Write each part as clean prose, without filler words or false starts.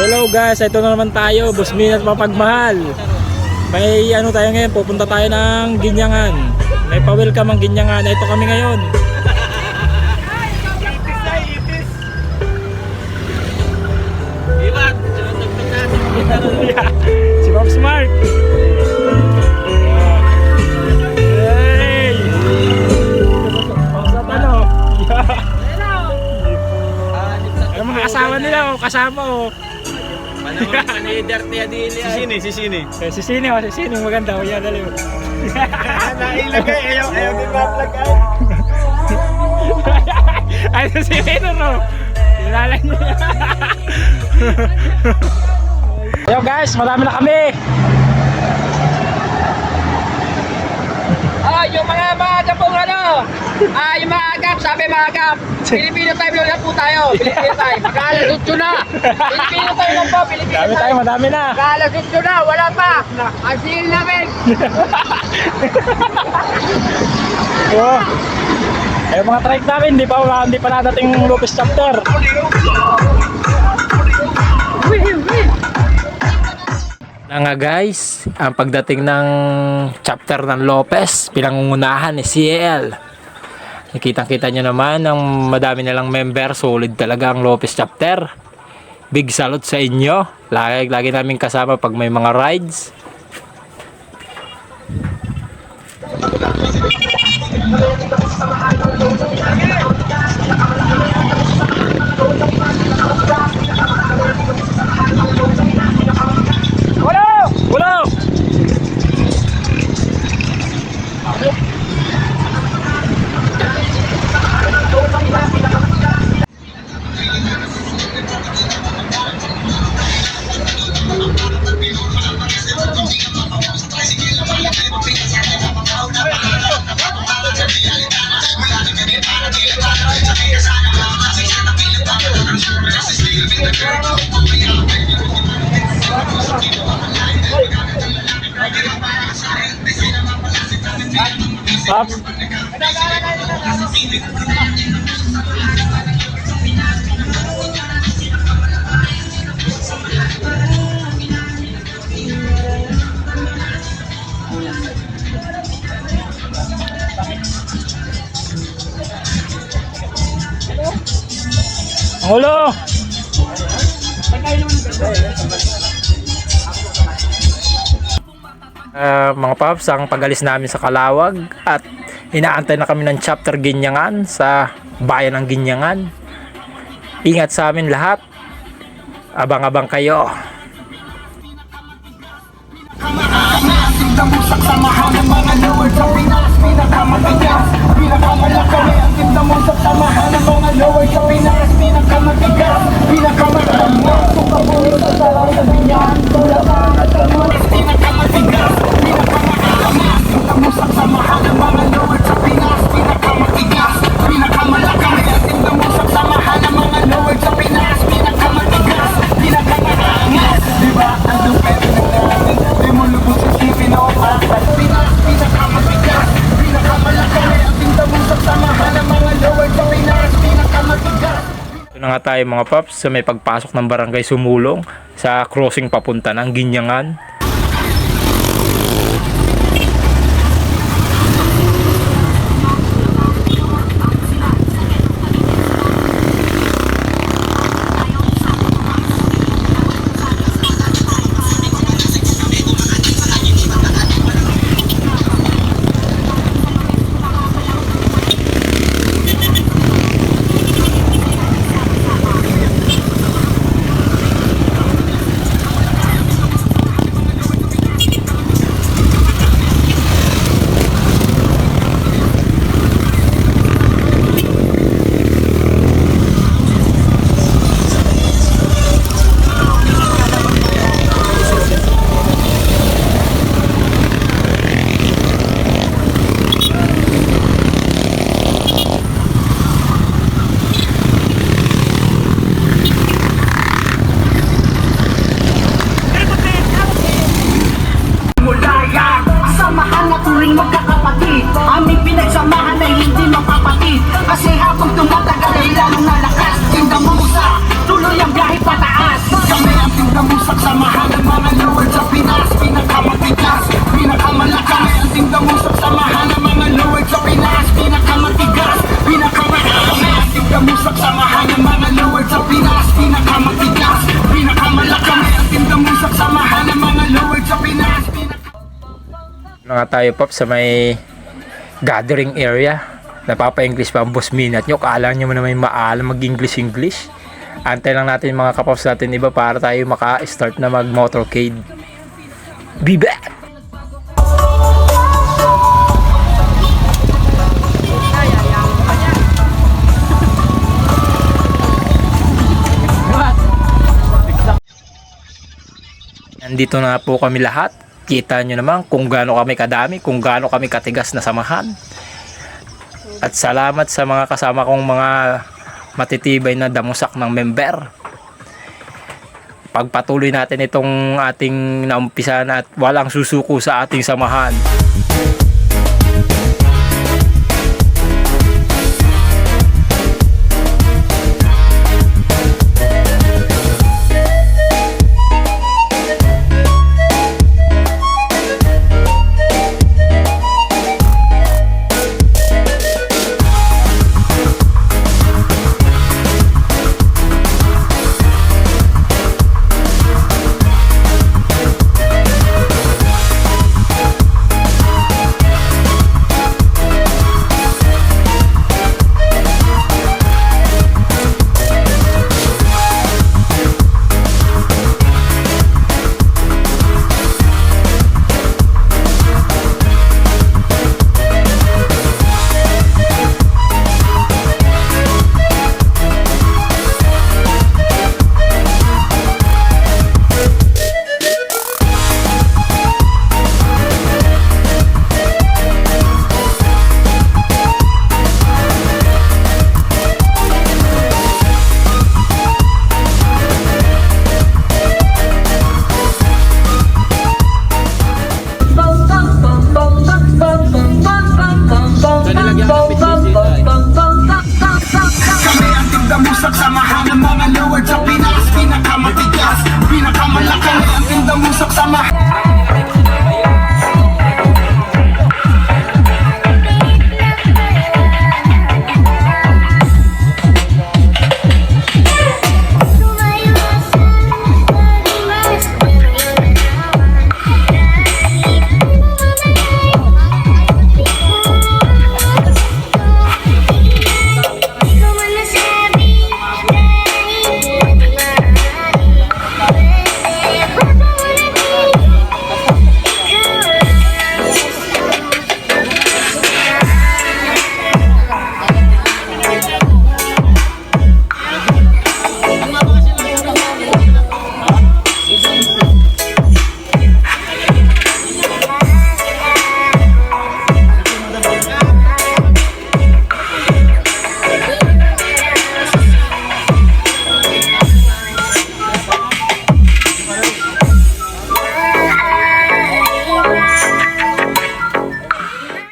Hello guys, ito na naman tayo, Busmin at Mapagmahal. May ano tayo ngayon, pupunta tayo ng Ginyangan. May pa-welcome ang Ginyangan. Ito kami ngayon. Si Bob Smart. Hey! Pausap ano? Yung mga asawa nila, kasama oh. Si Sini. Si Sini, maganda. O yan, dali mo. Nailagay, ayaw din ma-plug out. Ay, si Sini no. Kilala niyo yan. Yo guys, marami na kami. Yung mga Japong ano, yung mga agap, sabi mga agap, Pilipino time lang po tayo, Pilipino time, mag-alas 8 na, Pilipino time lang po, Pilipino Dami tayo, time, madami na. mag-alas 8 na, wala pa, ang seal namin. Oh. Yung mga trike namin, hindi pa nadating Lopez chapter. Na nga guys, ang pagdating ng chapter ng Lopez, pinangungunahan ni CL. Nakitang-kita nyo naman ang madami nalang member, solid talaga ang Lopez chapter. Big salute sa inyo. Lagi namin kasama pag may mga rides. Wala! Pops. Ulo. Mga paps, ang pag-alis namin sa Calawag at inaantay na kami ng chapter Ginyangan sa bayan ng Ginyangan. Ingat sa amin lahat. Abang-abang kayo. Tamusak samahan ng mga lowers sa Pinas, pinakamatigas, pinakamalakami. Ang tindamusak samahan ng mga lowers sa Pinas, pinakamatigas, pinakamalakami. Sukabuhin sa sarang sa binyan, tulakan at kamunis, pinakamatigas, pinakamalakami. Tamusak samahan ng mga lowers sa Pinas, pinakamatigas, pinakamalakami. Ang tindamusak samahan ng mga lowers sa Pinas, pinakamatigas, pinakamalakami. Diba ang lupet ng namin, di mo lubos sa Pinas, pinakamatigas, pinakamalakami. Ang tindamusak samahan ng mga lowers sa Pinas, pinakamatigas. Ito na nga tayo mga paps sa may pagpasok ng barangay Sumulong sa crossing papunta ng Ginyangan. nga tayo Pops sa may gathering area. Napapa-English pa ang boss minute nyo. Kala nyo mo naman maalam mag-English. Antay lang natin mga kapops natin iba para tayo maka-start na mag-motorcade. Be back! Nandito na po kami lahat. Kita nyo naman kung gaano kami kadami, kung gaano kami katigas na samahan. At salamat sa mga kasama kong mga matitibay na damusak ng member. Pagpatuloy natin itong ating naumpisan at walang susuko sa ating samahan. Kami ang tigdamusak samahan ng mga lord sa Pinas. Pinakamatigas, pinakamalaki. Kami ang tigdamusak samahan.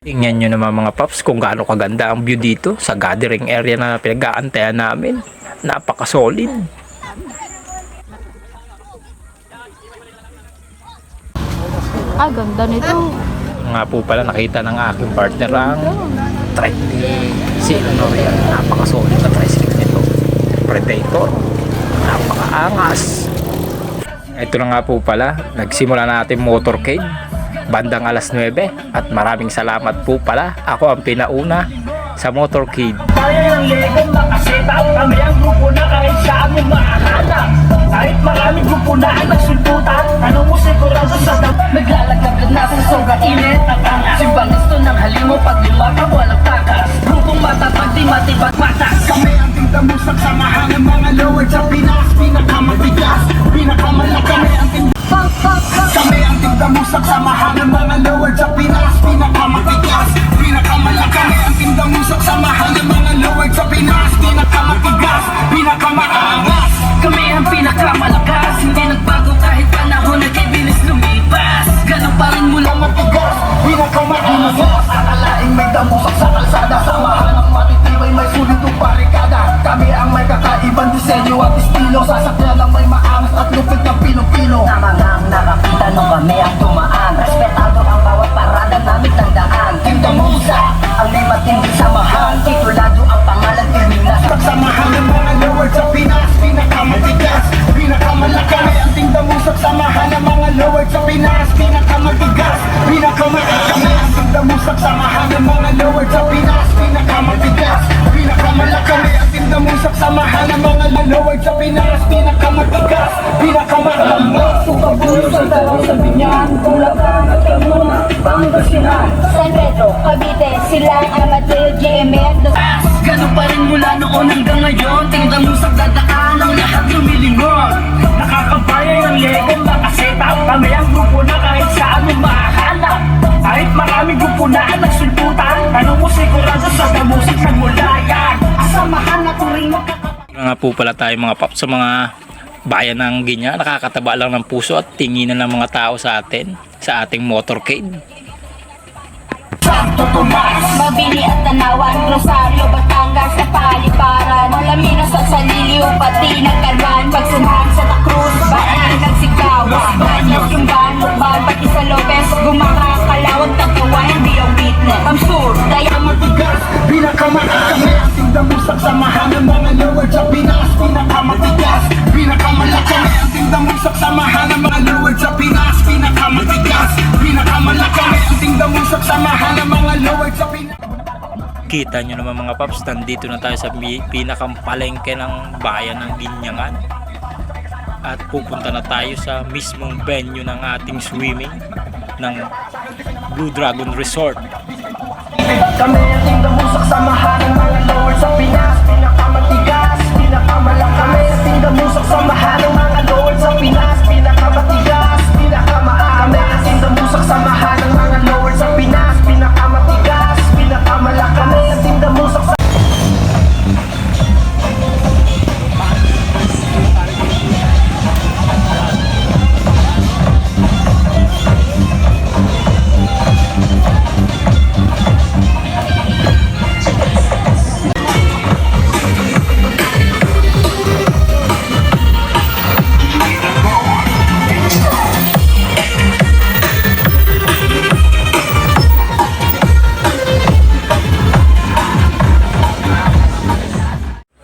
Tingnan nyo naman mga paps kung gaano kaganda ang view dito sa gathering area na pinag-aantayan namin. Napaka-solid. Ganda nito. Nga po pala nakita ng aking partner ang trike ni si Noriel. Napaka-solid na tricycle nito. Predator. Napaka-angas. Ito na nga po pala. Nagsimula na natin motorcade. Bandang alas 9 at maraming salamat po pala. Ako ang pinauna sa motorcade. Kaya ng legal makaseta. Kami ang grupo na kahit saan mo maahanap. Kahit maraming grupo na ang nagsuntutan. Ano mo sigurado sa dam? Naglalagabid na sa sobrang init. At ang simbang gusto ng halimo. Pag limaga walang takas. Grupong matatag di matibat matas. Kami ang tigdamusak samahan ng mga lord sa Pinas. Pinakamatigas, pinakamalaki. Kami ang tigdamusak samahan ng mga lord sa Pinas. Pinakamatigas, pinakamalaki. Kami ang tigdamusak samahan ng mga lord sa Pinas. Pinakamatigas, pinakamaangas. Kami ang pinakamalakas. Hindi nagbago kahit panahon nag-ibilis lumipas. Ganun pa rin mula matigas, pinakamaangas. Akalaing may damusak sa kalsada. Samahan ng matitibay may sulit Pinas, pinakamatigas, pinakamaramos. Sukabuyo sa Taro, sa Binyan, Bulacan at Carmona, Pangasinan, San Pedro, Cavite, Silang, Amadeo, JML, ganun pa rin mula noon hanggang ngayon. Tingnan mo sa dadaan ang lahat lumilingon. Nakakabayan ng legong makaseta. Kami ang grupo na kahit saan mo mahanap. Kahit maraming grupo na ang nagsuntutan, tanong mo sigurado sa damusik ng mulayan. Samahan na turing magkakapag. Nga po pala tayo mga paps sa mga bayan ng Ginya. Nakakataba lang ng puso at tinginan ng mga tao sa atin, sa ating motorcade. Santo Tomas, Mabini at Tanawan, Rosario, Batangas, at Paliparan, Malaminos at Salilio, pati Nagkalban, Pagsunahan sa Cruz, Bayan, Nagsigaw, Banyos, Yungban, Lukban, pati sa Lopez, Gumaka, Kalawag, Tagkawan, Biyong Witness, Kamsur, Dayan, matigas, pinakamatigas. Kami ang tingdamusak, samahan ng mga lower sa Pinas. Pinakamatigas, pinakamalak. Kami ang tingdamusak, samahan ng mga lower sa Pinas. Pinakamatigas, pinakamalak. Kami ang tingdamusak, samahan ng mga lower sa Pinas. Kita nyo naman mga paps, nandito na tayo sa pinakampalengke ng bayan ng Ginyangan. At pupunta na tayo sa mismong venue ng ating swimming ng Blue Dragon Resort. Kami ang tingdamusak, samahan ng mga lower sa Pinas. Pinakamatigas, pinakamalak. Kami ang tingdamusak, samahan ng mga lower sa Pinas. Pinakamatigas, pinakamaan. Kami ang tingdamusak, samahan ng mga lower sa Pinas. Pinakamatigas, pinakamalak. Kami ang tingdamusak sa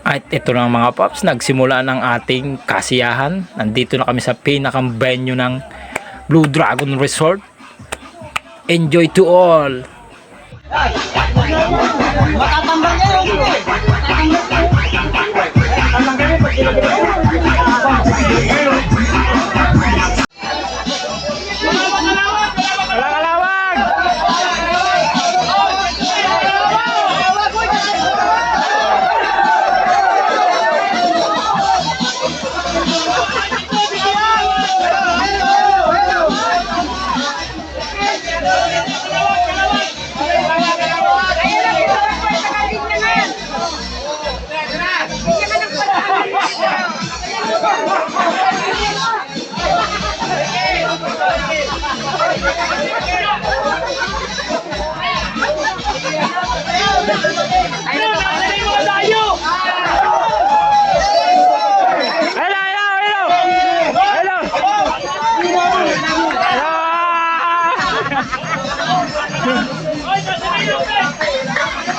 At ito na mga paps, nagsimula ng ating kasiyahan. Nandito na kami sa pinakang venue ng Blue Dragon Resort. Enjoy to all!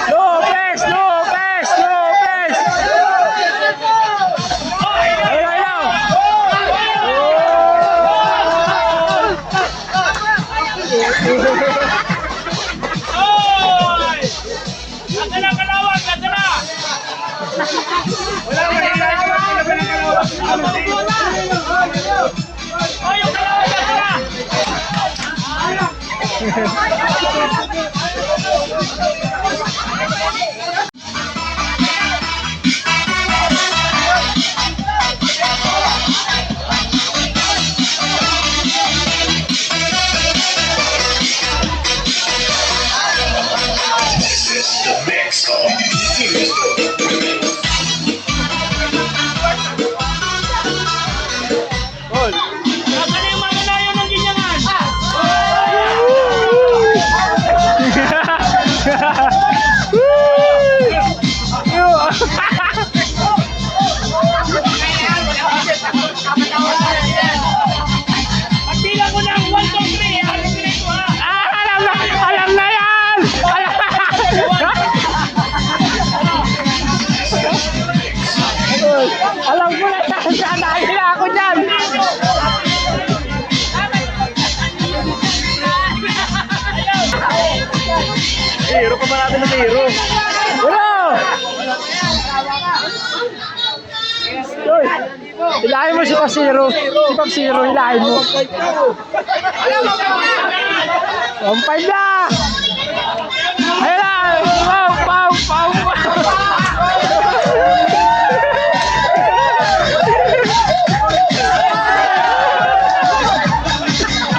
Lopez! Lopez! Lopez! Hello, Alam ko na saan na ako dyan. Hero pa ba natin na hero? Bro! Uy! Hilahin mo si Pop Zero. Si Pop Zero, hilahin mo. 1.5 na! Ayun na! Pau!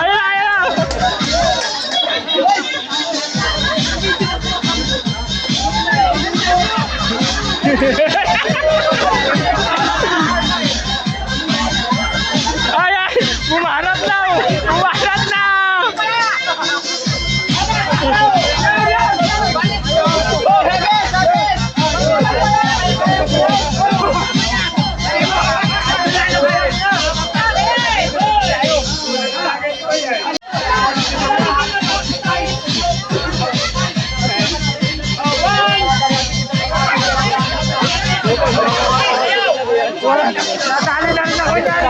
Ayun na! Ay! Bumarat na! Bumarat na! Natali na rin ako yan!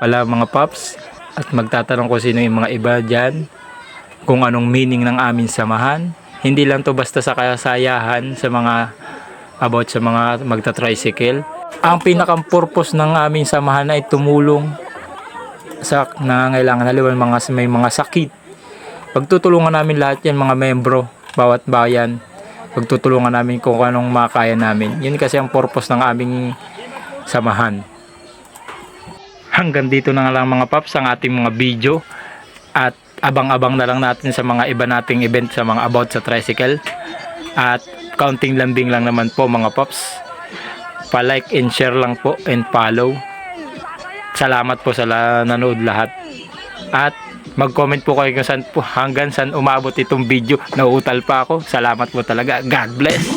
Pala mga paps, at magtatanong ko sino yung mga iba dyan kung anong meaning ng aming samahan. Hindi lang to basta sa kasayahan sa mga about sa mga magta-tricycle. Ang pinakang purpose ng aming samahan ay tumulong sa nangangailangan, halimbawa may mga sakit. Pagtutulungan namin lahat yan mga membro, bawat bayan. Pagtutulungan namin kung anong makaya namin. Yun kasi ang purpose ng aming samahan. Hanggang dito na lang mga paps ang ating mga video, at abang-abang na lang natin sa mga iba nating event sa mga about sa tricycle, at counting lambing lang naman po mga paps. Pa-like and share lang po and follow. Salamat po sa nanood lahat, at mag-comment po kayo kung saan po, hanggang saan umabot itong video. Nauutal pa ako. Salamat po talaga. God bless.